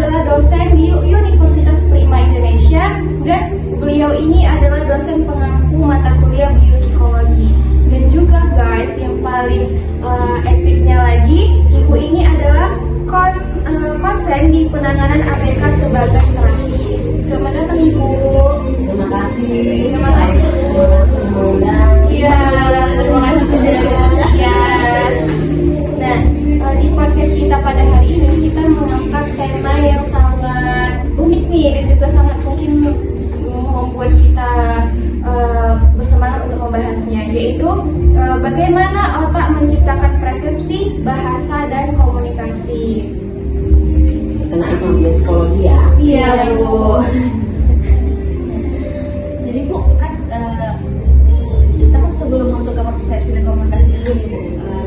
adalah dosen di Universitas Prima Indonesia dan beliau ini adalah dosen pengampu mata kuliah biopsikologi. Dan juga guys, yang paling epicnya lagi, ibu ini adalah konsen di penanganan ABK sebagai terapis. Selamat datang ibu. Terima kasih. Terima kasih. Iya, terima kasih sudah bersedia. Nah, di podcast kita pada hari ini kita mengangkat tema yang sangat unik nih dan juga sangat mungkin membuat kita bersemangat untuk membahasnya, yaitu bagaimana otak menciptakan persepsi, bahasa, dan komunikasi. Kenaan sama biopsikologi ya? Iya Bu. Jadi Bu, kan kita kan sebelum masuk ke persepsi dan komunikasi dulu nih Bu,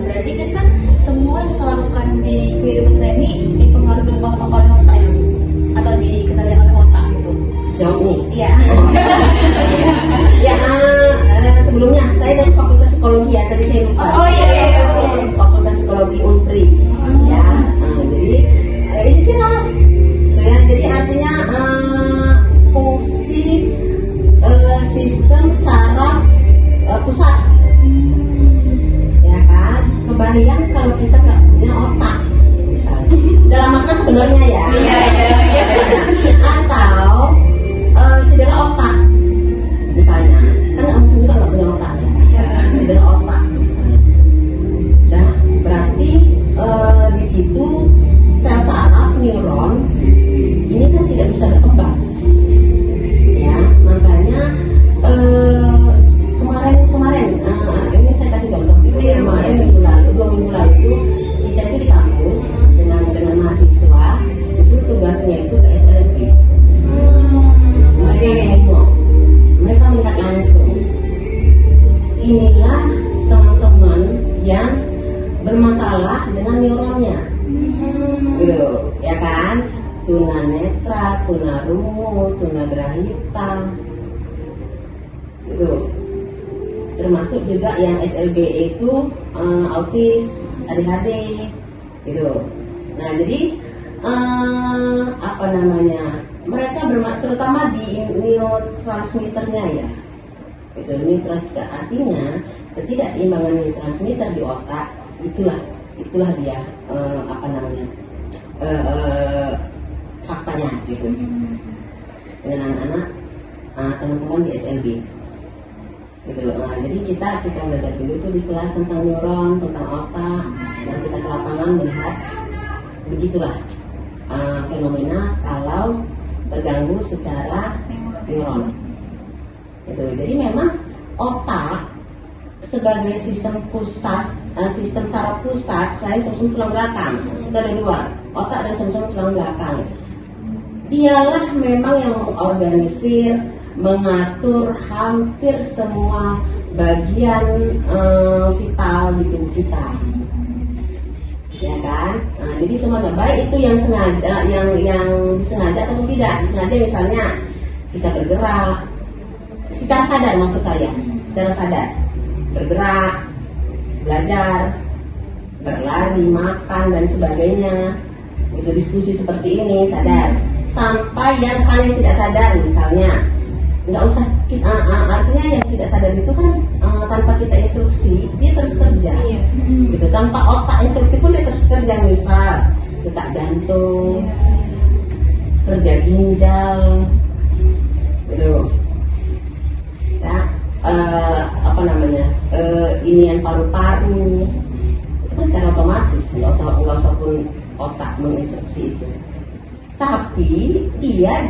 berarti kan semua yang kita lakukan di kehidupan kita ini dipengaruhi oleh otak ya, atau dikendali oleh otak gitu. Jawab nih. Iya. Ya, sebelumnya saya dari Fakultas Psikologi ya, tadi saya lupa. Oh iya. Fakultas Psikologi Unpri. Ya, jadi ini jelas. Ya, jadi artinya fungsi sistem saraf pusat. Ya kan? Kebayang kalau kita nggak punya otak, misalnya. Dalam makna sebenarnya ya. Iya. Atau cedera otak, misalnya. Kan nggak mungkin juga nggak punya otak ya. Cedera otak, misalnya. Nah, berarti di situ sel saraf neuron ini kan tidak bisa berkembang. Ya, makanya kemarin ini saya kasih contoh gitu. Kemarin minggu lalu, 2 minggu lalu itu kita itu di kampus dengan mahasiswa, justru tugasnya itu ke SLB. Mereka melihat langsung. Inilah teman-teman yang bermasalah dengan neuronnya, gitu, ya kan? Tunanetra, tunarungu, tunagrahita, gitu. Termasuk juga yang SLB itu autis, ADHD, gitu. Nah, jadi mereka terutama di neurotransmitternya ya. Itu neurotransmitter, artinya ketidakseimbangan neurotransmitter di otak, itulah dia faktanya gitu. Dengan anak-anak teman-teman di SLB. Gitu. Jadi kita belajar dulu tuh di kelas tentang neuron, tentang otak, dan kita ke lapangan melihat begitulah fenomena kalau terganggu secara neuron. Gitu. Jadi memang otak sebagai sistem pusat, sistem saraf pusat selain sumsum tulang belakang, itu ada 2, otak dan sumsum tulang belakang. Dialah memang yang mengorganisir, mengatur hampir semua bagian vital di tubuh kita, ya kan? Nah, jadi semuanya baik itu yang sengaja, yang disengaja atau tidak disengaja. Misalnya kita bergerak secara sadar, maksud saya secara sadar bergerak, belajar, berlari, makan dan sebagainya, itu diskusi seperti ini sadar. Sampai yang hal yang tidak sadar, misalnya nggak usah artinya yang tidak sadar itu kan tanpa kita instruksi dia terus kerja, gitu. Tanpa otak instruksi pun dia terus kerja, misal detak jantung, kerja ginjal, gitu ya, inian paru-paru, itu kan secara otomatis, nggak usah pun otak menginstruksi itu. Tapi dia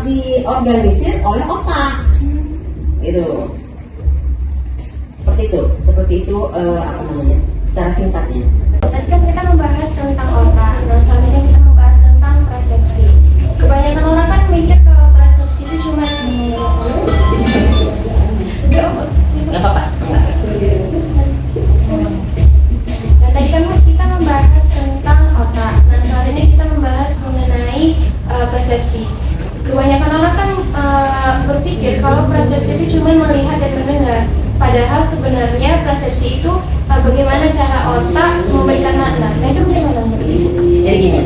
diorganisir oleh otak, gitu. Seperti itu secara singkatnya. Tadi kan kita membahas tentang otak, dan selanjutnya kita membahas tentang persepsi. Kebanyakan orang kan mikir kalau persepsi itu cuma Nggak apa-apa. Dan tadi kan kita membahas tentang otak. Nah, selanjutnya kita membahas mengenai persepsi. Kebanyakan orang kan berpikir kalau persepsi itu cuma melihat dan mendengar. Padahal sebenarnya persepsi itu bagaimana cara otak memberikan makna. Nah, itu bagaimana menurut Ibu? Jadi gini,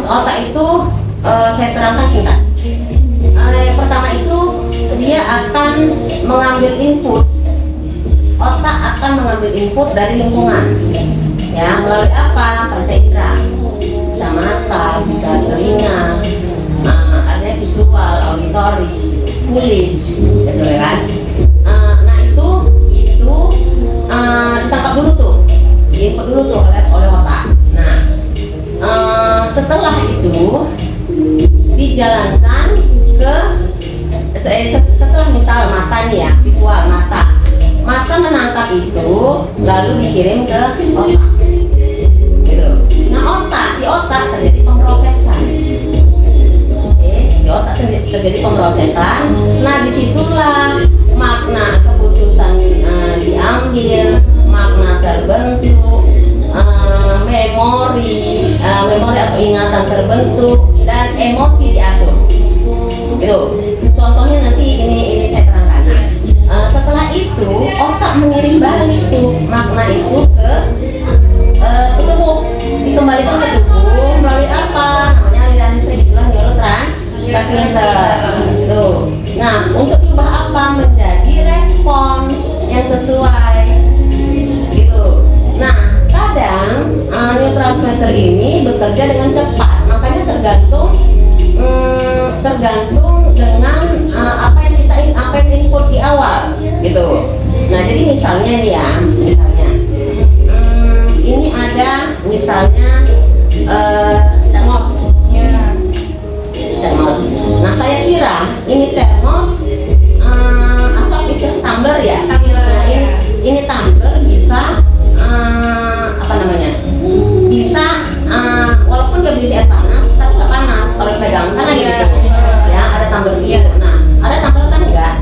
otak itu saya terangkan singkat. Yang pertama itu dia akan mengambil input. Otak akan mengambil input dari lingkungan, ya, melalui apa? Panca indera, bisa mata, bisa telinga, ada visual, auditori, kulit, gitu kan? Nah itu ditangkap dulu tuh, diinput dulu tuh oleh otak. Nah setelah itu dijalankan ke setelah misal mata nih ya, visual mata menangkap itu lalu dikirim ke otak gitu. Nah di otak terjadi pemrosesan. Di otak terjadi pemrosesan. Nah disitulah makna keputusan diambil, makna terbentuk, memori atau ingatan terbentuk, dan emosi diatur gitu. Contohnya nanti ini saya terangkan. Setelah itu otak mengirim balik tuh makna itu ke tubuh, dikembalikan ke tubuh melalui apa namanya aliran listrik, itulah neurotransmitter gitu. Nah untuk diubah apa menjadi respon yang sesuai gitu. Nah kadang neurotransmitter ini bekerja dengan cepat, makanya tergantung dengan apa yang input di awal gitu. Nah jadi misalnya nih ya, ini ada misalnya termos. Nah saya kira ini termos atau istilah tumbler ya. Nah ini tumbler bisa apa namanya? Bisa walaupun nggak berisi air panas, tapi nggak panas kalau dipegang kan ada gitu. Ya ada tumbler gitu. Nah ada tumbler kan enggak?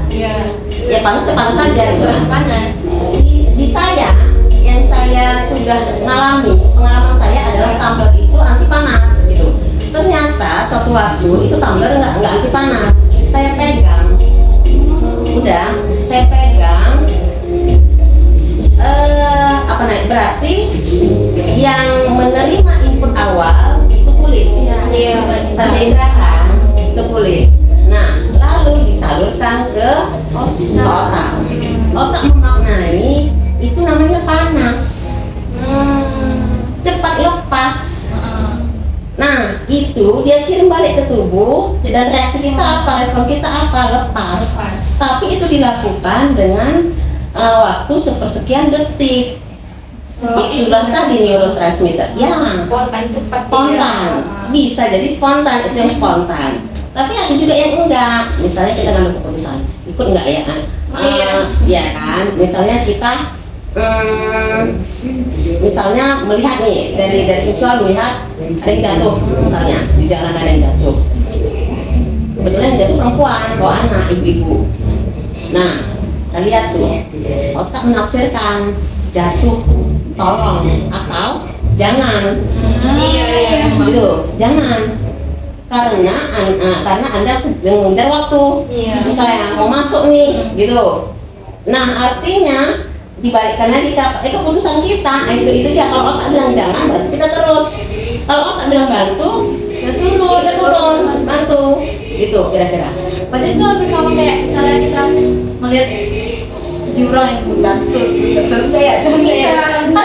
Ya panas saja gitu. Di saya yang saya sudah ngalami, pengalaman saya adalah tumbler itu anti panas gitu. Ternyata suatu waktu itu tumbler nggak anti panas. Saya pegang, saya pegang berarti yang menerima input awal itu kulit, panca indera kan, itu kulit. Nah lalu disalurkan ke otak. Otak memaknai itu namanya panas, cepat lepas. Nah itu dia kirim balik ke tubuh, dan reaksi kita apa, respon kita apa? Lepas. Tapi itu dilakukan dengan waktu sepersekian detik. Itulah tadi neurotransmitter yang Spontan, cepat, spontan, bisa jadi spontan, itu yang spontan. Tapi ada juga yang enggak. Misalnya kita ngambil keputusan, ikut enggak ya kan? Ya kan, misalnya kita misalnya melihat nih dari visual, melihat ada yang jatuh, misalnya di jalan ada yang jatuh. Kebetulan yang jatuh perempuan, bawa anak, ibu-ibu. Nah kita lihat tuh, otak menafsirkan jatuh, tolong, atau jangan. Gitu, jangan. Karena Anda mengejar waktu. Misalnya mau masuk nih, gitu. Nah artinya dibalikkan lagi ke keputusan kita. Itu dia, kalau otak bilang jangan berarti kita terus. Kalau otak bilang bantu, kita turun, bantu. Gitu kira-kira. Padahal kalau misalnya kita melihat jurang yang gantung, seru kayak pemikiran kita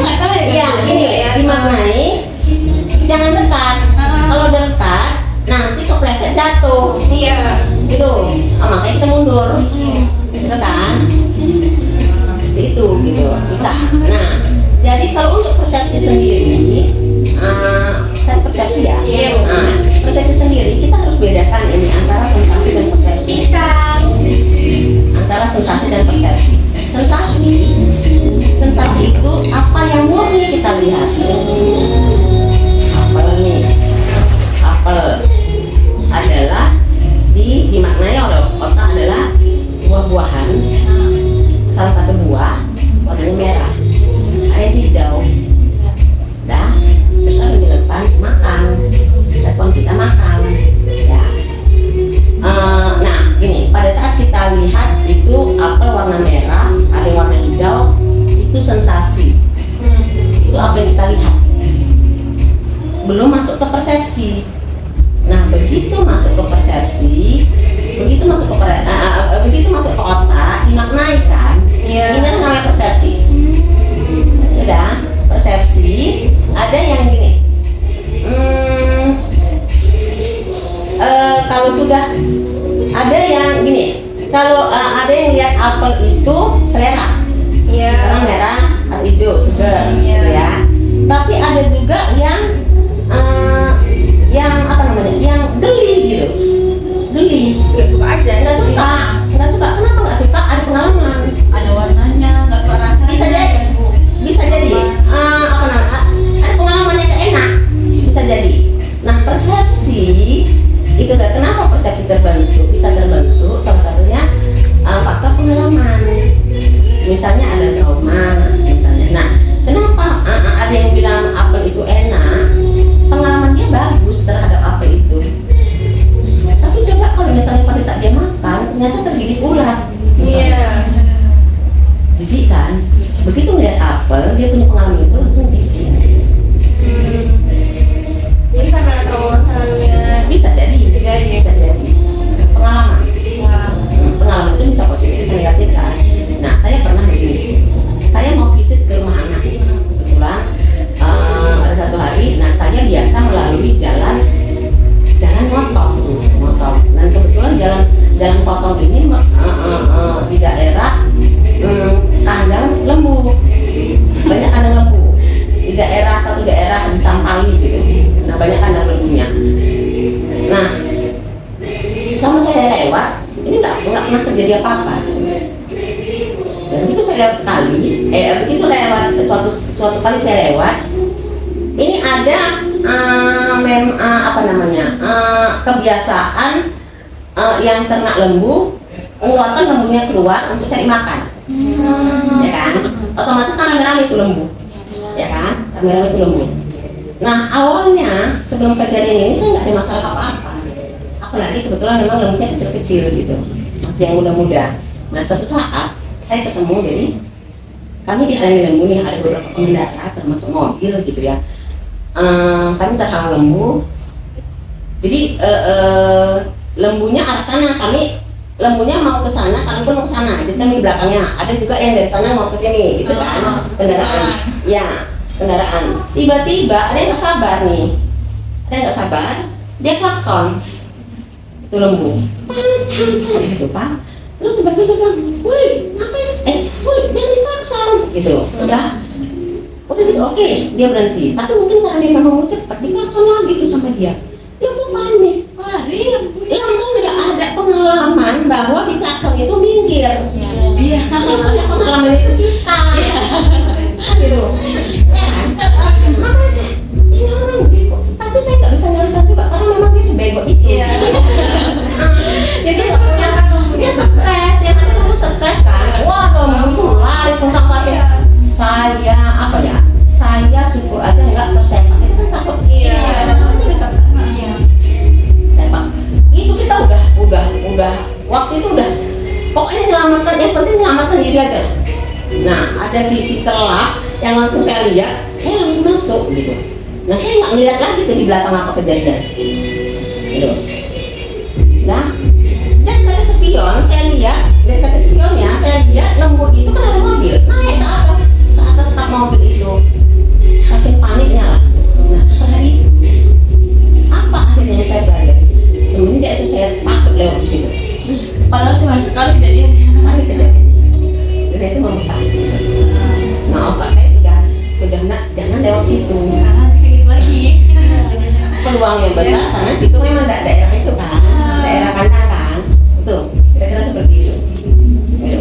nggak tahu ya. Iya, ini dimaknai jangan dekat. Kalau dekat nanti kepleset jatuh. Gitu. Makanya kita mundur. Gitu kan? Itu gitu bisa. Nah, jadi kalau untuk persepsi sendiri, kan persepsi ya. Persepsi sendiri kita harus bedakan ini antara sensasi dan persepsi. Antara sensasi dan persepsi. Sensasi itu apa yang murni kita lihat. Apel adalah dimaknai oleh otak adalah buah-buahan. Salah satu buah warnanya merah, ada yang hijau. Terus ada di depan makan. Respon kita makan. Ya. Nah, ini pada saat kita lihat itu apel warna merah, ada yang warna persepsi. Nah, begitu masuk ke persepsi, begitu masuk ke otak, dimaknai kan? Iya. Ini namanya persepsi. Sudah, persepsi. Ada yang gini. Kalau sudah ada yang gini, kalau ada yang lihat apel itu selera, Iya. orang merah, atau hijau, segar, Iya. ya. Tapi ada juga yang apa namanya, yang geli gitu, geli, Gak suka aja. nggak suka. Kenapa nggak suka? Ada pengalaman. Ada warnanya, nggak suka rasanya. Bisa jadi. Bisa jadi apa namanya, ada pengalaman yang gak enak, bisa jadi. Nah, persepsi itu udah, kenapa persepsi bisa terbentuk, salah satunya faktor pengalaman. Misalnya ada trauma misalnya. Nah, kenapa ada yang bilang apel itu enak, pengalaman dia bagus terhadap apel itu. Tapi coba kalau misalnya pada saat dia makan ternyata tergigit ular misalnya. Iya. Jijik kan? Begitu melihat apel, dia punya pengalaman itu langsung jijik. Jadi karena trauma masa lalunya. Bisa jadi. Pengalaman. Wah. Pengalaman itu bisa positif, bisa negatif kan. Nah, saya pernah begini. Saya mau visit ke rumah anak. Kebetulan ada satu hari, nah saya biasa melalui jalan motong. Dan kebetulan jalan potong ini di daerah kandang lembu. Banyak kandang lembu. Di satu daerah di Sampali gitu. Nah, banyak kandang lembunya. Nah, sama saya lewat, ini nggak pernah terjadi apa-apa. Dan begitu saya lewat sekali, begitu lewat suatu kali saya lewat, ini ada kebiasaan yang ternak lembu mengeluarkan lembunya keluar untuk cari makan, ya kan? Otomatis kan rame-rame itu lembu, ya kan? Rame-rame itu lembu. Nah, awalnya sebelum kejadian ini saya nggak ada masalah apa-apa. Apalagi kebetulan memang lembunya kecil-kecil gitu, masih yang muda-muda. Nah, suatu saat saya ketemu, jadi kami dihalangi lembu nih, ada beberapa pengendara termasuk mobil gitu ya. Kami terhalang lembu. Jadi lembunya arah sana, lembunya mau ke sana, kami pun mau ke sana. Jadi kami di belakangnya. Ada juga yang dari sana mau ke sini, gitu kan? Kendaraan. Ya, kendaraan. Tiba-tiba ada yang nggak sabar nih. Ada yang nggak sabar, dia klakson. Itu lembu. Gitu kan? Terus sebagian dia bilang, "Woi, ngapain? Woi, jangan diklakson." Gitu. Udah gitu, oke, dia berhenti. Tapi mungkin karena dia memang mau cepat, diklakson lagi tuh sampai dia. Dia tuh panik. Lampu nggak ada pengalaman bahwa diklakson itu minggir. Iya. Yang punya pengalaman itu kita. Gitu. Ya kan? Makanya saya, ini orang bego. Tapi saya nggak bisa nyalakan juga karena memang dia sebego itu. Iya. Jadi terus Dia stres, ya kan kamu stres kan? Wah, lembu itu lari tentang pakai. Saya syukur aja nggak tersepak. Itu kan takut. Iya. Masih dekat. Sepak. Itu kita udah waktu itu udah. Pokoknya nyelamatkan, yang penting nyelamatkan diri aja. Nah, ada sisi celah yang langsung saya lihat, saya langsung masuk gitu. Nah, saya nggak ngeliat lagi tuh di belakang apa kejadian. Gitu. Nah, dan kaca spion saya lihat, dari kaca spionnya saya lihat lembu itu kan ada mobil naik ke atas kap mobil itu, saking paniknya lah. Nah, setelah itu apa akhirnya yang saya belajar? Semenjak itu saya takut lewat di situ. Padahal cuma sekali kejadian. Sekali kejadian, dan itu membekas. Nah, otak saya sudah nak, jangan lewat situ. Karena dikit lagi. Peluang yang besar karena situ memang daerah itu kan, daerah kandang kan, itu kira-kira seperti itu.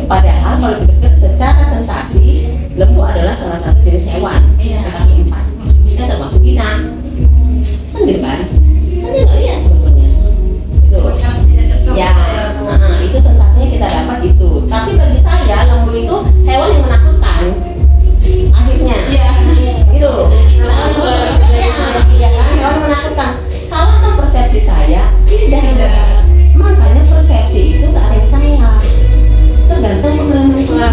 Padahal kalau dekat secara sensasi, lembu adalah salah satu jenis hewan Iya. kaki 4, yang termasuk binatang, kan gitu kan? Kan dia nggak lihat sebetulnya. Itu. Ya, itu sensasinya kita dapat itu. Tapi bagi saya lembu itu hewan yang menakutkan. Akhirnya. Iya. Gitu. Iya kan, hewan menakutkan. Salahkah persepsi saya? Tidak. Makanya persepsi itu nggak ada yang salah. Tergantung pengalaman kita.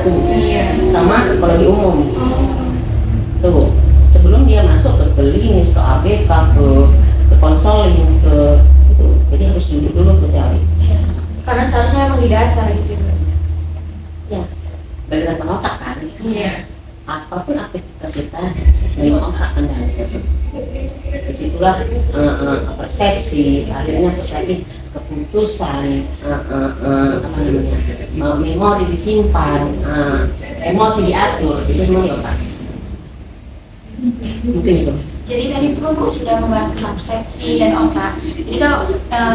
satu Iya. sama psikologi umum. Oh. Tuh, sebelum dia masuk ke klinis, ke ABK, ke konseling, gitu. Jadi harus dulu tuh teori. Iya. Karena seharusnya memang di dasar gitu. Ya, berdasarkan otak kan. Iya. Apapun aktivitas kita dari otak kendali. Disitulah persepsi, akhirnya persepsi, keputusan, memori disimpan, emosi diatur, itu semua di otak. Mungkin itu. Jadi tadi tuh Bu sudah membahas tentang persepsi dan otak. Jadi kalau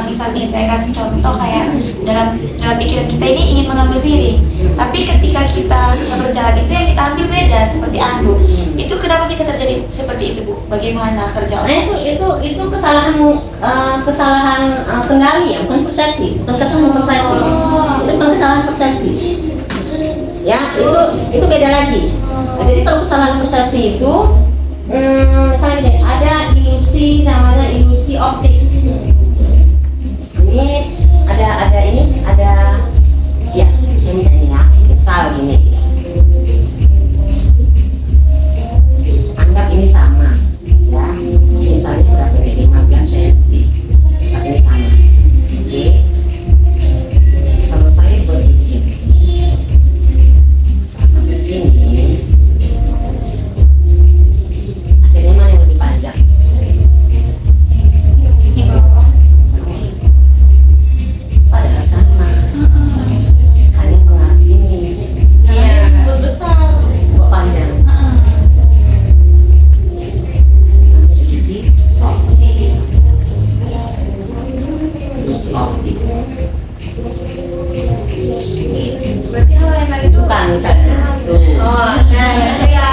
misalnya saya kasih contoh kayak dalam pikiran kita ini ingin mengambil piring, tapi ketika kita berjalan itu yang kita ambil beda seperti anduk. Itu kenapa bisa terjadi seperti itu Bu? Bagaimana kerja Nah otak? itu kesalahan kendali ya, bukan persepsi, bukan kesalahan persepsi. Itu bukan kesalahan persepsi. Ya itu beda lagi. Nah, jadi kalau kesalahan persepsi itu misalnya gini, ada ilusi namanya ilusi optik. Ini ada ya saya minta ini ya, misal gini, anggap ini sama ya, misalnya berapa ini 15 cm, tapi ini sama. Oke, kalau saya begini sama begini, akhirnya mana yang lebih panjang? Padahal sama, hanya pengaruh ini. Iya, besar. Kok panjang? Ilusi optik. Berarti hal yang tadi itu Bukan misalnya tuh. Oh, nah ya.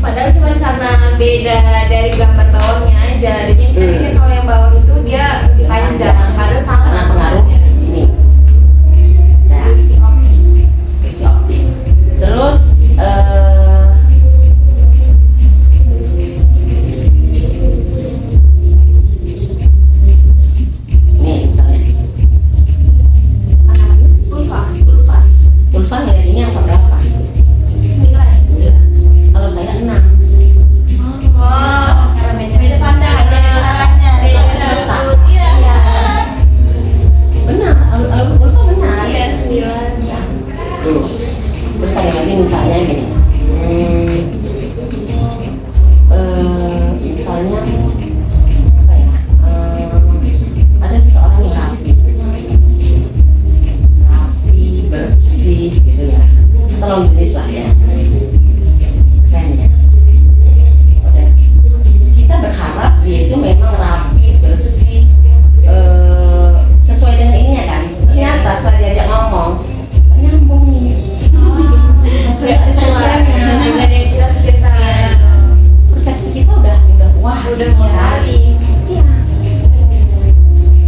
Padahal cuma karena beda dari gambar bawahnya aja. Jadi kita pikir kalau yang bawah itu dia lebih panjang. Padahal sama Karena pengaruh sebenarnya. ini. Nah, Ilusi optik. ilusi optik. Terus nih misalnya Apa namanya? Pulva. Ulfa ini angka berapa? 9. Kalau saya 6. Oh, karena beda pandangan. Beda sudut. Iya. Benar, Ulfa benar. Iya, 9. Tuh. Terus ada lagi misalnya gini. Misalnya apa ya? Ada seseorang yang rapi, bersih gitu ya. Atau lawan jenis lah ya. Keren ya. Udah. Kita berharap dia itu memang rapi, bersih, sesuai dengan ininya kan. Ternyata setelah diajak ngomong, nggak nyambung nih. Dengan yang kita pikirkan. Persepsi kita udah wah Udah mulai. iya.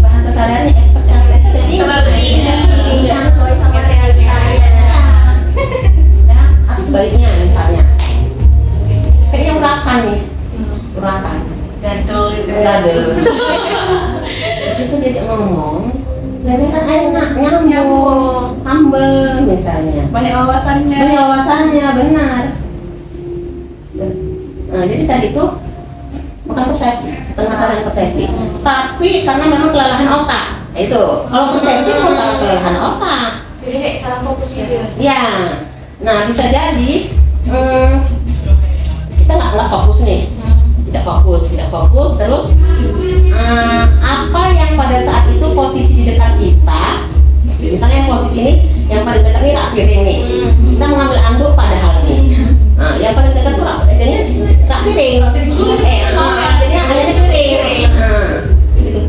Bahasa sadarnya ekspektasi kita udah tinggi. Iya. Sesuai sama realitanya. Ya, atau sebaliknya misalnya kayaknya urakan nih, urakan Gantul gitu. enggak dulu. Begitu diajak ngomong kelihatan enak, nyambung, humble misalnya. Banyak wawasannya. Ini wawasannya benar. Nah, jadi tadi tuh bukan persepsi, bukan masalah persepsi, tapi karena memang kelelahan otak. Itu kalau persepsi bukan karena kelelahan otak. Jadi kayak salah fokus gitu ya. Ya, nah bisa jadi kita nggak fokus nih, tidak fokus, terus apa yang pada saat itu posisi di dekat kita, misalnya yang posisi ini, yang paling dekat ini rak piring nih, kita mengambil anduk padahal nih, yang paling dekat tuh jadinya rak piring, jadinya ada piring, gitu.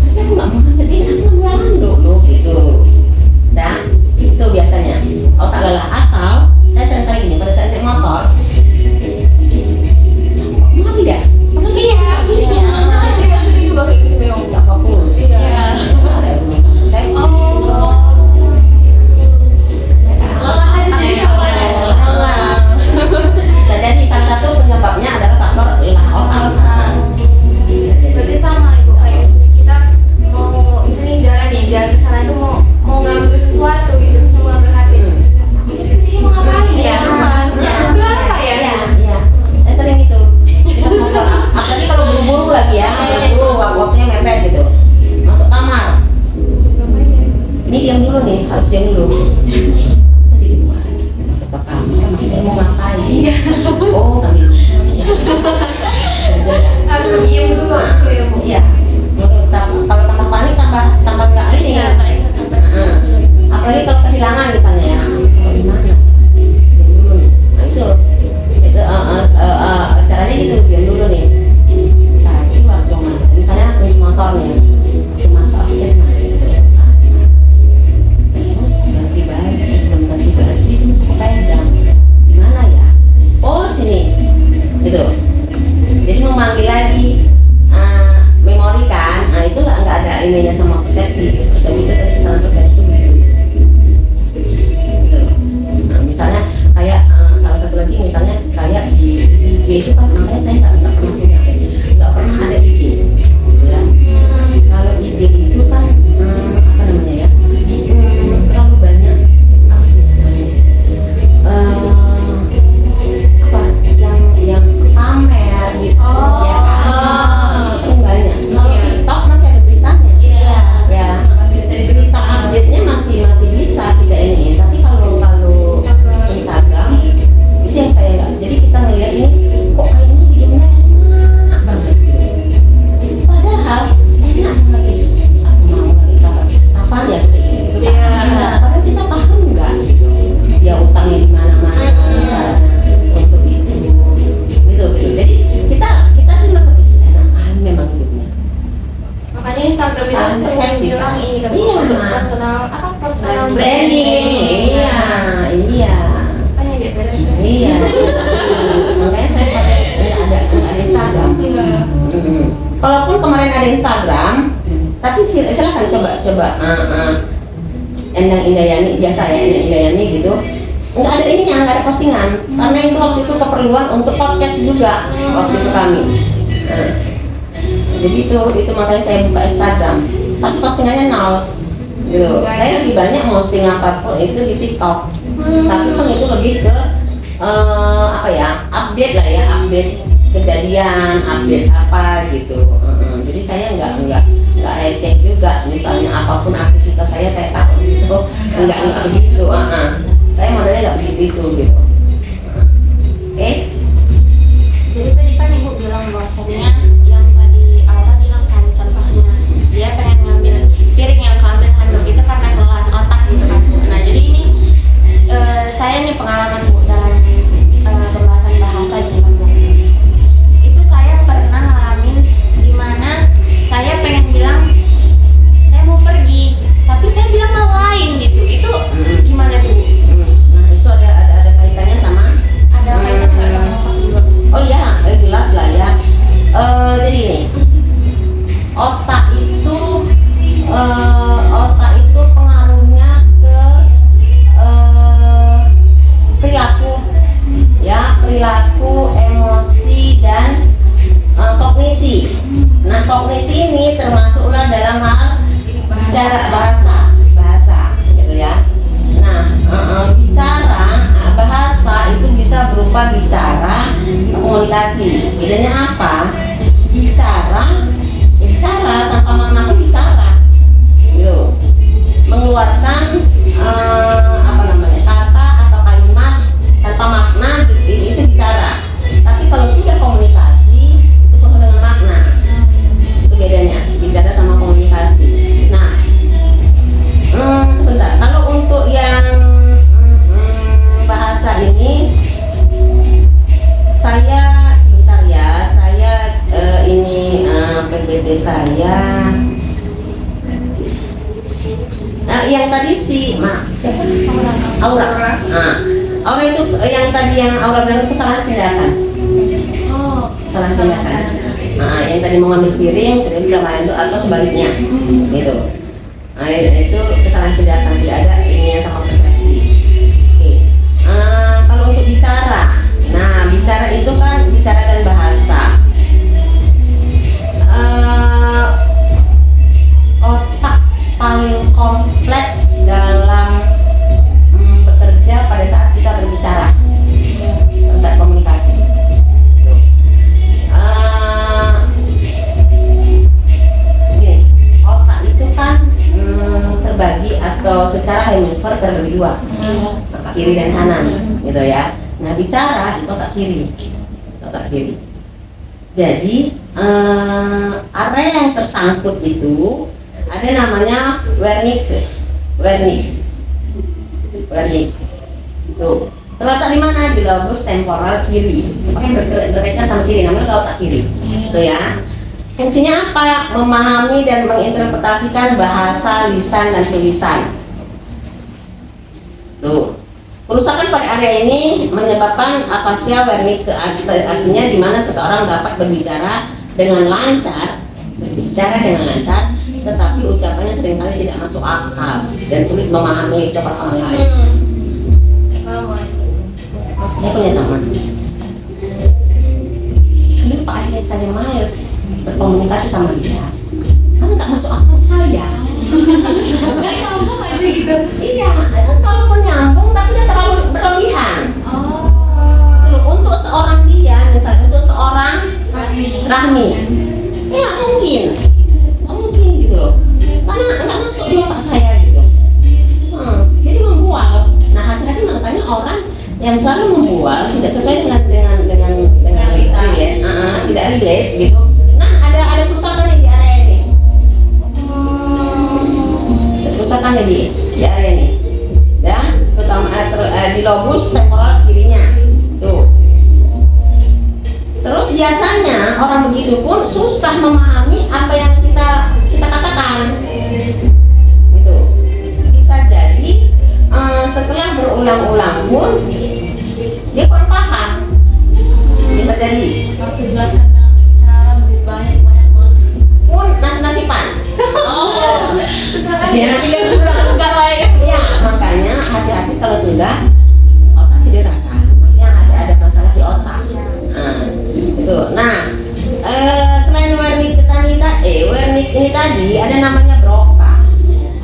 Tapi aku nggak mau ngambil ini, aku ngambil anduk loh gitu. Dan itu biasanya otak lelah atau saya sering kali gini pada saat naik motor ngambil dah padahal Iya, sini iya, sering juga kayak gitu memang. nggak fokus Iya. ada persepsi Lelah aja jadi branding. Iya. Kan ya dia beda. Iya. Makanya saya pakai ada Instagram. Kalaupun kemarin ada Instagram, tapi silakan coba Endang Indayani biasa ya, Endang Indayani gitu. Nggak ada ininya, nggak ada postingan, karena itu waktu itu keperluan untuk podcast juga waktu itu kami. Jadi itu makanya saya buka Instagram, tapi postingannya nol. Gitu. Saya lebih banyak posting apapun itu di TikTok, tapi pun itu lebih ke update lah ya, update kejadian, update apa gitu. Jadi saya nggak receh juga, misalnya apapun aktivitas saya taruh di situ, nggak begitu. Saya modelnya nggak begitu gitu. Oke. Jadi tadi kan ibu bilang bahwasannya yang tadi Aura bilang kan contohnya dia pengen ngambil piring yang keambil handuk itu karena kelas otak gitu kan. Nah jadi ini saya nih pengalaman bu dalam pembahasan bahasa gini kan bu. Itu saya pernah ngalamin dimana saya pengen bilang saya mau pergi, tapi saya bilang mau lain gitu. Itu gimana tuh? Nah itu ada kaitannya sama. Ada kaitan nggak sama otak juga? Oh ya, jelas lah ya. Jadi ini otak itu pengaruhnya ke perilaku, emosi dan kognisi. Nah kognisi ini termasuklah dalam hal bicara bahasa gitu ya. Nah bahasa itu bisa berupa bicara, komunikasi. Bedanya apa? Bicara tanpa makna pun bicara, gitu. Mengeluarkan kata atau kalimat tanpa makna itu bicara. Tapi kalau sudah komunikasi itu penuh dengan makna. Itu bedanya bicara sama komunikasi. Nah, sebentar. Kalau untuk yang bahasa ini saya sebentar ya, PPT saya yang tadi siapa? Aura. Aura itu yang tadi yang Aura bilang itu kesalahan tindakan. Salah tindakan. Yang tadi mau ngambil piring, tadi bilang lain atau sebaliknya, gitu. Itu kesalahan tindakan, tidak ada ininya sama persepsi. Oke. Kalau untuk bicara, bicara itu kan bicara dan bahasa. Otak paling kompleks dalam bekerja pada saat kita berbicara, pada saat komunikasi. Gini, otak itu kan terbagi atau secara hemisfer terbagi dua, kiri dan kanan, gitu ya. Nah bicara itu otak kiri. Jadi area yang tersangkut itu ada namanya Wernicke. Tuh, terletak di mana? Di lobus temporal kiri. Makanya berkaitan sama kiri, namanya otak kiri. Tuh ya. Fungsinya apa? Memahami dan menginterpretasikan bahasa, lisan dan tulisan. Tuh. Kerusakan pada area ini menyebabkan afasia Wernicke, artinya di mana seseorang dapat berbicara dengan lancar, tetapi ucapannya seringkali tidak masuk akal dan sulit memahami ucapan orang lain. Saya punya teman, kenapa akhirnya saya males berkomunikasi sama dia? Karena nggak masuk akal saya. Nggak nyambung aja gitu. Iya, kalaupun nyambung tapi dia terlalu berlebihan. Untuk seorang dia, misalnya untuk seorang Rahmi, ya mungkin gitu loh, karena nggak masuk di otak saya gitu. Jadi membual. Nah hati-hati makanya orang yang selalu membual tidak sesuai dengan relate, tidak relate gitu. Nah ada kerusakan di area ini. Kerusakan di area ini, dan terutama di lobus temporal kirinya. Tuh. Terus biasanya orang begitu pun susah memahami apa yang kita katakan. Gitu. Bisa jadi ulang-ulang pun dia kurang paham. Bisa jadi Harus dijelaskan dengan cara lebih banyak pun nasipan. Oh, susah Ya. Enggak lain. Iya, makanya hati-hati kalau sudah otak cedera kan. Maksudnya ada masalah di otak. Nah, itu. Nah, selain Wernicke ini tadi ada namanya Broca.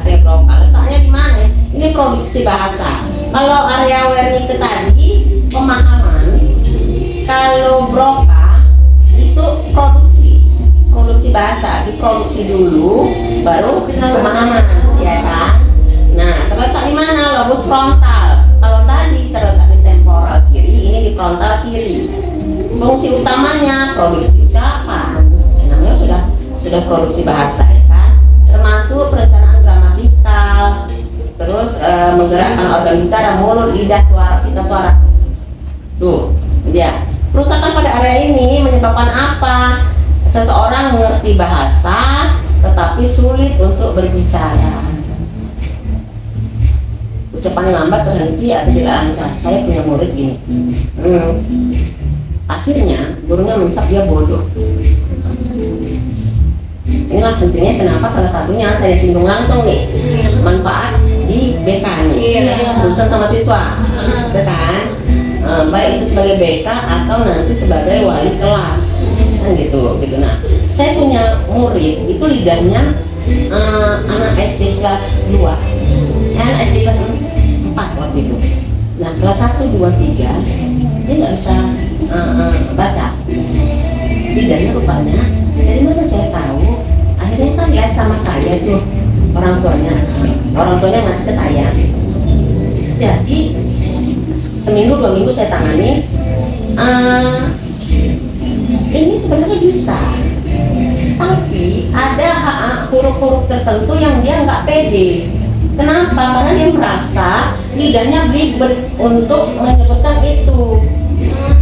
Area Broca. Letaknya di mana? Ini produksi bahasa. Kalau area Wernicke tadi pemahaman. Kalau Broca itu produksi bahasa, diproduksi dulu baru pemahaman, ya kan? Nah, terletak di mana? Lobus frontal. Kalau tadi terletak di temporal kiri, ini di frontal kiri. Fungsi utamanya produksi ucapan. Namanya sudah produksi bahasa, ya kan? Termasuk perencanaan gramatikal, terus menggerakkan organ bicara, mulut, lidah, suara, pita suara. Tuh, ya. Kerusakan pada area ini menyebabkan apa? Seseorang mengerti bahasa tetapi sulit untuk berbicara. Ucapan lambat, terhenti atau tidak lancar. Saya punya murid gini. Akhirnya gurunya mencap dia bodoh. Inilah pentingnya kenapa salah satunya saya singgung langsung nih, manfaat di BK nih, urusan sama siswa, kan? Baik itu sebagai BK atau nanti sebagai wali kelas, kan gitu. Nah, saya punya murid itu lidahnya anak SD kelas 2, anak SD kelas 4 waktu itu. Nah, kelas 1, 2, 3 dia nggak bisa baca, lidahnya rupanya. Dari mana saya tahu? Akhirnya kan les sama saya tuh orang tuanya ngasih ke saya. Jadi seminggu 2 minggu saya tangani. Ini sebenarnya bisa, tapi ada huruf-huruf tertentu yang dia nggak pede. Kenapa? Karena dia merasa lidahnya belibet untuk menyebutkan itu.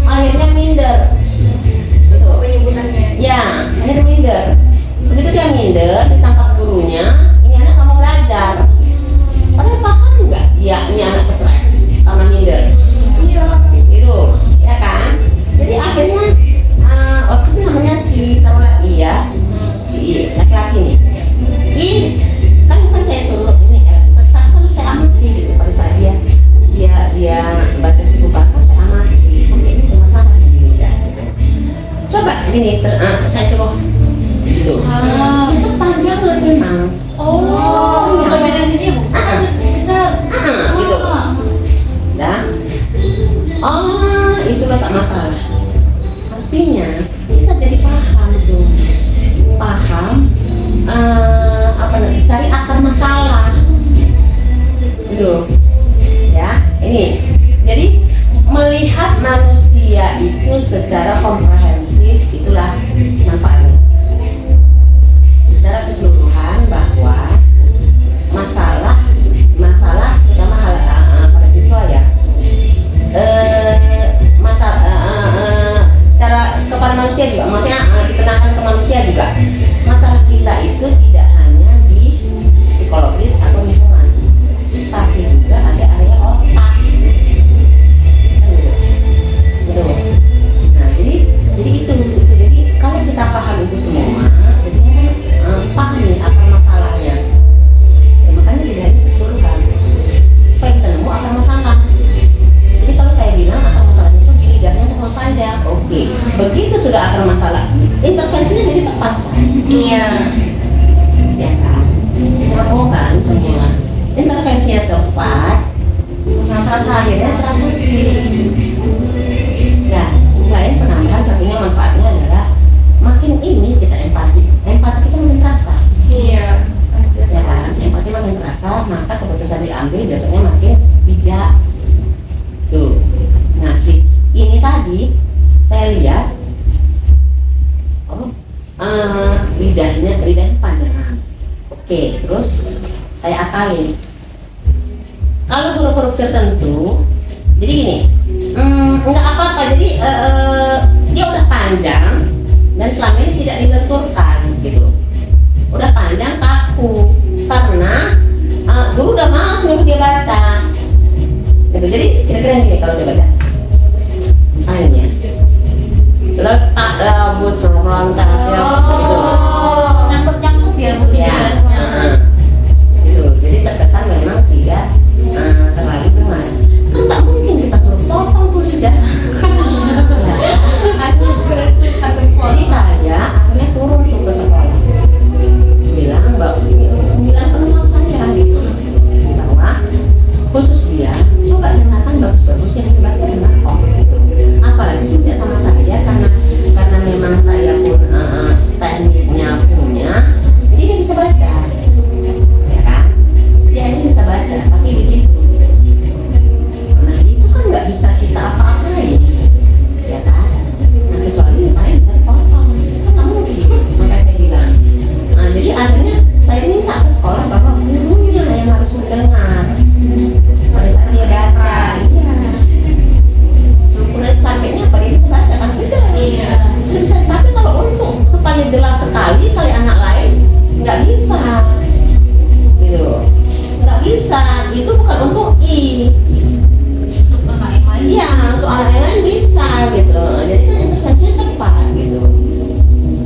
Akhirnya minder. Susah penyebutannya. Ya, akhirnya minder. Begitu dia minder, ditangkap gurunya. Ini anak nggak mau belajar. Padahal paham nggak? Dia ini anak stres karena minder. Iya. Itu, ya kan? Jadi akhirnya waktu itu namanya si laki-laki nih. Ini kan saya suruh ini tetap sama saya amati gitu. Pada saat dia baca suku kata saya amati. Oke, ini ada masalah gini ya. Coba gini, saya suruh gitu. Itu panjang memang. Oh, Iya. kombinasinya bu. Gitu. Dan itu letak masalah. Artinya kita jadi paham tuh, cari akar masalah. Gitu. Ya, ini. Jadi melihat manusia itu secara komprehensif itulah manfaatnya. Secara keseluruhan bahwa masalah terutama pada siswa ya, secara kepada manusia juga, maksudnya dikenakan ke manusia juga. Masalah kita itu tidak hanya di psikologis atau lingkungan, tapi juga ada area otak. Gitu. Nah, jadi itu. Jadi kalau kita paham itu semua, jadinya paham nih akar masalahnya. Ya, makanya dilihat keseluruhan supaya bisa nemu akar masalah. Jadi kalau saya bilang akar masalahnya itu di lidahnya terlalu panjang, oke. Begitu sudah akar masalah, intervensinya jadi tepat kan? Iya. Ya kan? Mau kan semua intervensinya tepat, masalah akhirnya terapusi. Ya, selain penambahan satunya manfaatnya adalah makin ini kita empati kita makin terasa. Iya. Ya kan, empati makin terasa, maka keputusan diambil biasanya makin bijak. Tuh, nah ini tadi saya lihat, lidahnya panjang. Oke, terus saya akalin. Kalau huruf-huruf tertentu, jadi gini, nggak apa-apa. Jadi dia udah panjang dan selama ini tidak dilenturkan gitu. Udah panjang kaku karena guru udah malas nyuruh dia baca gitu. gitu. Jadi kira-kira gini kalau coba baca misalnya letak bus rontal gitu. Nyangkut-nyangkut ya Bu Ya, gitu. Jadi terkesan memang tidak terlalu benar. Kan tak mungkin kita suruh potong tuh tidak. Jadi saya akhirnya turun tuh ke sekolah, bilang bilang penumpang saya gitu bahwa khusus dia coba dengarkan bagus-bagus yang dibaca benar kok gitu. Apalagi sejak sama saya karena memang saya pun tekniknya punya, jadi dia bisa baca, ya kan? Dia ini bisa baca, tapi begitu. Nah itu kan nggak bisa kita apa-apain, ya kan? Nah kecuali misalnya bisa dipotong, kan nggak mungkin. Makanya saya bilang. Nah jadi akhirnya saya minta ke sekolah bahwa gurunya yang harus mendengar pada saat dia baca, iya. Suruh targetnya apa dia bisa baca kan? Tidak. Iya. Tidak bisa. Tapi kalau untuk supaya jelas sekali kali anak lain nggak bisa, gitu. Nggak bisa. Itu bukan untuk Untuk anak yang lain. Iya, soal lain bisa gitu. Jadi kan intervensinya tepat gitu.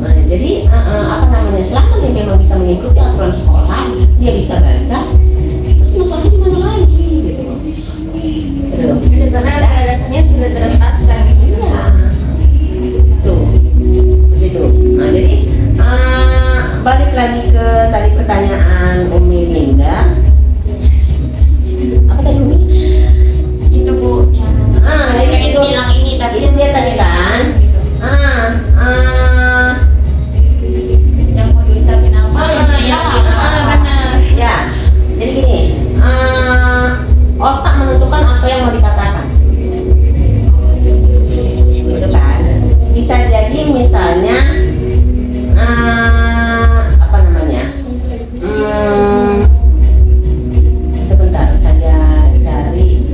Nah, jadi apa namanya, selama dia memang bisa mengikuti aturan sekolah, dia bisa baca. Terus masalahnya di mana lagi gitu. Gitu. Karena pada dasarnya sudah terentaskan gitu. Iya. Tuh. Begitu. Nah, jadi balik lagi ke tadi pertanyaan Umi Linda. Apa tadi Umi? Itu Bu yang Jadi pengen itu bilang ini tapi itu dia tadi kan. gitu. Yang mau diucapin apa? Ya. Benar. Ya, jadi gini, otak menentukan apa yang mau dikatakan, gitu kan? Bisa jadi misalnya, apa namanya? Sebentar, saya cari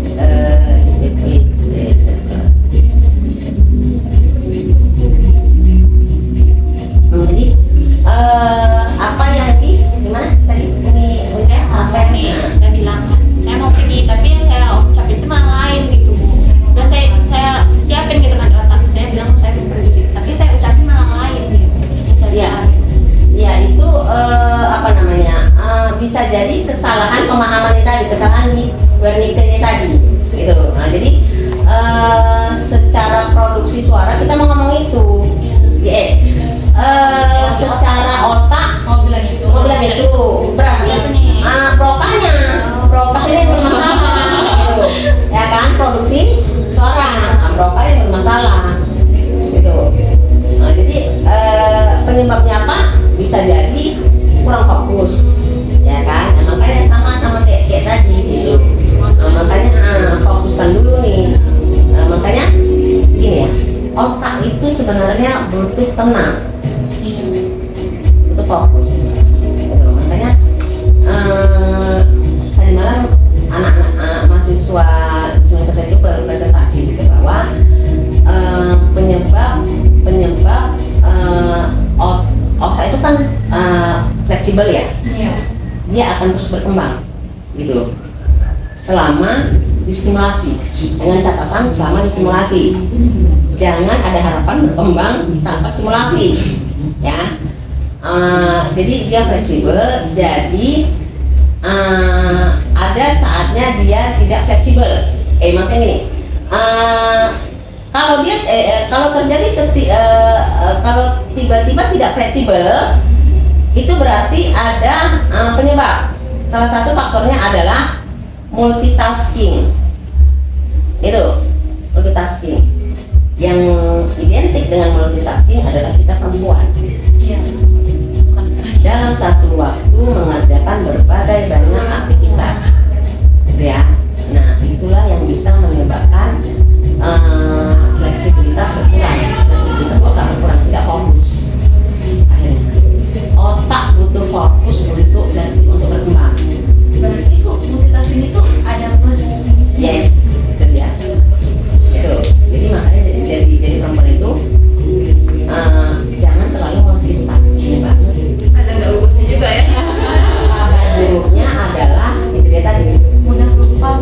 DPT server. Jadi apa yang gimana tadi ini Saya apa nih? Saya bilang saya mau pergi tapi yang saya ucapin itu malah lain gitu Bu. Dan saya siapin gitu kan di otak. Saya bilang saya mau pergi tapi saya ucapin malah lain gitu. Saya Ya. bilang, Ya itu apa namanya, bisa jadi kesalahan pemahaman tadi, kesalahan di Wernicke ini tadi gitu. Nah, jadi secara produksi suara kita mau ngomong itu, secara otak mau bilang itu. mau bilang itu berarti Apa nih? propanya yang bermasalah gitu. Ya kan, produksi suara propanya yang bermasalah gitu. Nah, jadi penyebabnya apa? Bisa jadi kurang fokus, ya kan? Nah, makanya sama kayak tadi gitu. Nah, makanya fokuskan dulu nih. Nah, makanya gini ya, otak itu sebenarnya butuh tenang, Iya. butuh fokus. Gitu. Makanya tadi malam anak-anak mahasiswa semester itu berpresentasi gitu bahwa penyebab otak itu kan fleksibel ya, Iya. dia akan terus berkembang gitu selama distimulasi, dengan catatan selama distimulasi. Jangan ada harapan berkembang tanpa stimulasi, ya. Jadi dia fleksibel, jadi ada saatnya dia tidak fleksibel. Maksudnya gini, kalau terjadi kalau tiba-tiba tidak fleksibel, itu berarti ada penyebab. Salah satu faktornya adalah multitasking. Itu multitasking. Yang identik dengan multitasking adalah kita perempuan. Iya. Dalam satu waktu mengerjakan berbagai banyak aktivitas, gitu ya. Nah, itulah yang bisa menyebabkan fleksibilitas berkurang. Fleksibilitas otak berkurang, tidak fokus. Akhirnya, otak butuh fokus untuk fleksibel untuk berkembang. Berarti kok multitasking itu ada plus minusnya. Yes, itu dia. Itu. Jadi makanya jadi perempuan itu jangan terlalu multitasking banget. Ada nggak bagusnya juga ya? Kabar buruknya adalah itu dia tadi. Mudah lupa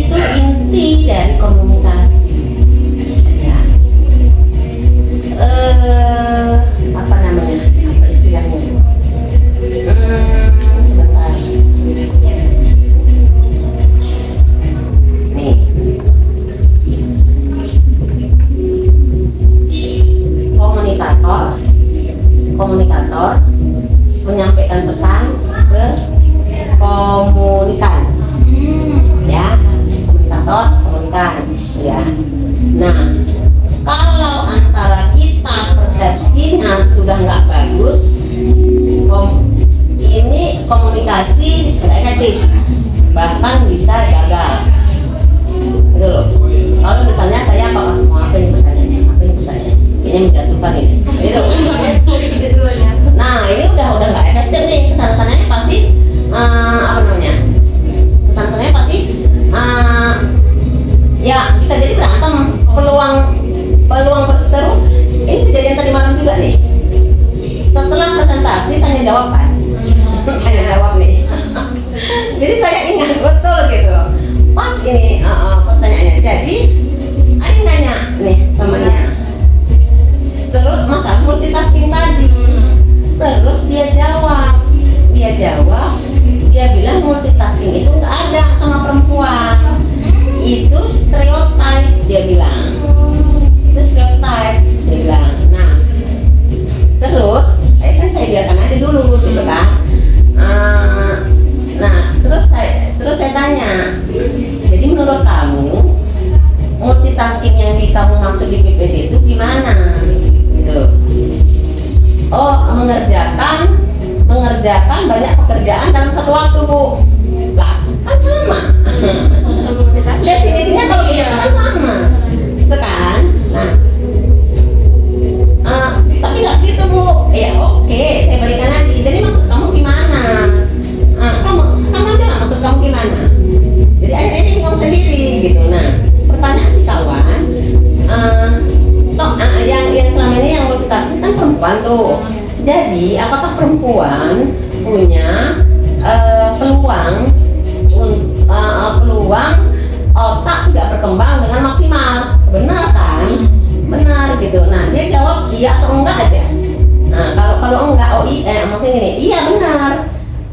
itu inti dari komunikasi. Ya. Apa namanya? Apa istilahnya? Sebentar. Nih. Komunikator menyampaikan pesan ke komunikan. Ya, komunikan ya. Nah, kalau antara kita persepsinya sudah nggak bagus, ini komunikasi nggak efektif, bahkan bisa gagal. Gitu loh. Kalau misalnya saya apa ini pertanyaannya? Kayaknya menjatuhkan ini. Gitu. Nah, ini udah nggak efektif nih. Kesana-sananya pasti apa namanya? Kesana-sananya pasti ya bisa jadi berantem. Peluang perseteru. Ini kejadian tadi malam juga nih. Setelah presentasi tanya jawab kan? Tanya jawab nih. Jadi saya ingat betul gitu. Pas ini pertanyaannya. Jadi ada nanya nih temannya. Terus masalah multitasking tadi. Terus dia bilang multitasking itu nggak ada sama perempuan. Itu stereotype dia bilang. Itu stereotype dia bilang. Nah, terus saya biarkan aja dulu gitu kan. Nah, terus saya tanya. Jadi menurut kamu multitasking yang kamu maksud di PPT itu gimana? Gitu. Oh, mengerjakan banyak pekerjaan dalam satu waktu, Bu. Lah, kan sama. Definisinya kalau gitu kan sama. Itu kan? Nah, tapi nggak gitu, Bu. Ya oke, saya balikan lagi. Jadi maksud kamu gimana? Kamu aja lah maksud kamu gimana? Jadi akhirnya kamu sendiri gitu. Nah, pertanyaan si kawan, yang selama ini yang multitasking kan perempuan tuh. Jadi apakah perempuan punya peluang otak tidak berkembang dengan maksimal? Benar kan? Benar gitu. Nah, dia jawab iya atau enggak aja. Nah, kalau enggak, maksudnya gini, iya benar.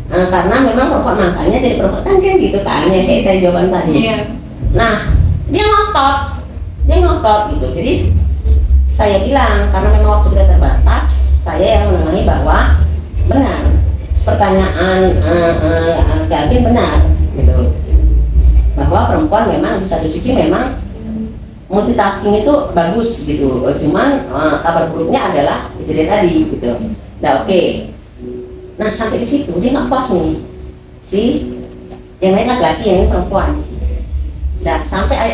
Karena memang perempuan makanya jadi perempuan kan gitu kan ya, kayak saya jawaban tadi. Iya. Nah, dia ngotot gitu. Jadi saya bilang karena memang waktu kita terbatas, saya yang menengahi bahwa benar pertanyaan Calvin benar gitu, bahwa perempuan memang bisa di sisi memang multitasking itu bagus gitu. Cuman kabar buruknya adalah kejadian tadi gitu. Nah oke. Nah sampai di situ dia nggak puas nih si yang lain laki-laki, yang ini perempuan. Nah sampai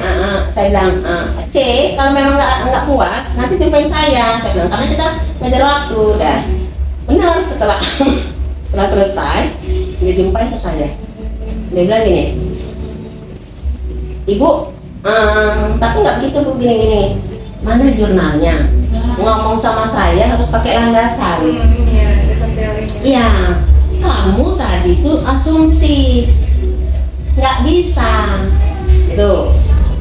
saya bilang C, kalau memang nggak puas nanti jumpain saya bilang, karena kita ngejar waktu. Dan benar setelah selesai dia jumpain terus saya, dia bilang gini, Ibu tapi nggak begitu Bu, gini mana jurnalnya ngomong sama saya harus pakai landasan. Iya, kamu tadi tuh asumsi, nggak bisa gitu.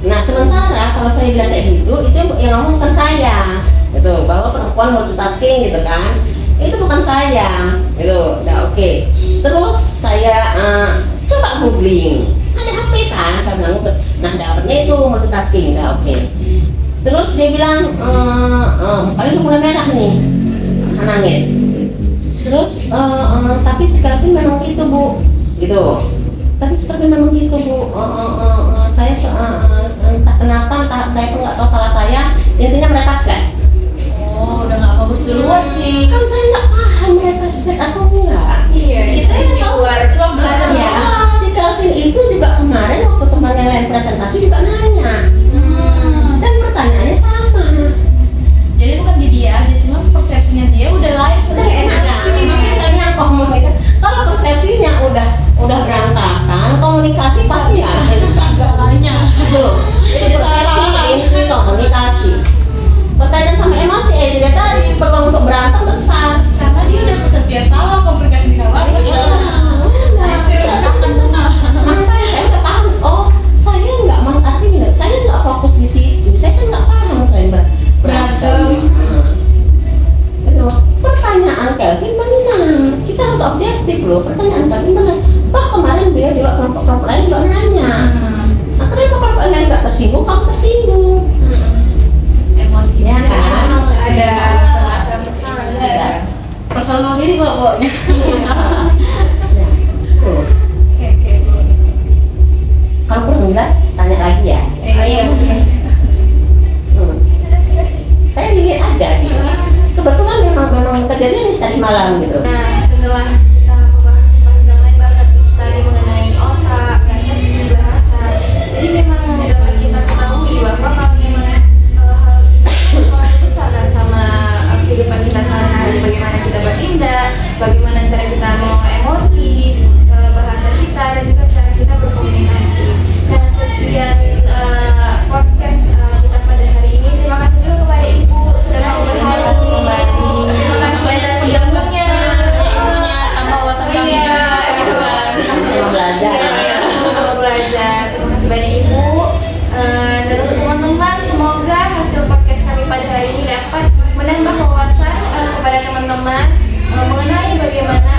Nah sementara kalau saya bilang kayak gitu, itu yang ngomong bukan saya gitu, bahwa perempuan multitasking gitu kan, itu bukan saya gitu. Nah oke. Terus saya coba googling, ada HP kan, saya bilang, nah dapatnya itu multitasking. Nah oke. Terus dia bilang mukanya udah mulai merah nih, nangis. Terus tapi sekarang memang gitu Bu gitu. Tapi seperti memang gitu Bu, saya entah kenapa, entah saya pun nggak tahu salah saya, intinya mereka slack. Oh, udah nggak bagus duluan sih. Kan saya nggak paham mereka slack atau enggak. Iya, kita yang di luar cuma belajar Ya, si Calvin itu juga kemarin waktu teman yang lain presentasi juga nanya, dan pertanyaannya sama. Jadi bukan di dia aja, cuma persepsinya dia udah lain. Tapi enak kan? Makanya komunikasi. Kalau persepsinya udah berantakan, komunikasi pasti nggak banyak. Tuh, jadi persepsi ini komunikasi. Berkaitan sama emosi, dia tadi peluang untuk berantem besar. Karena dia udah persepsi salah komunikasi kawan. Makanya saya udah paham. Oh, saya nggak jalan gitu. Nah, setelah kita membahas panjang lebar tadi mengenai otak, persepsi, bahasa, jadi memang dapat kita ketahui bahwa kalau memang hal itu berpengaruh besar kan sama kehidupan kita sehari-hari, bagaimana kita bertindak, bagaimana cara kita mau emosi, bahasa kita, dan juga cara kita berkomunikasi. Nah, sekian podcast kita pada hari ini. Terima kasih juga kepada Ibu sudah berhadir kembali. Terima kasih atas ilmunya. Tambah wawasan kami juga gitu kan. Sama belajar. Sama belajar. Terima kasih banyak Ibu. Dan untuk teman-teman, semoga hasil podcast kami pada hari ini dapat menambah wawasan kepada teman-teman mengenai bagaimana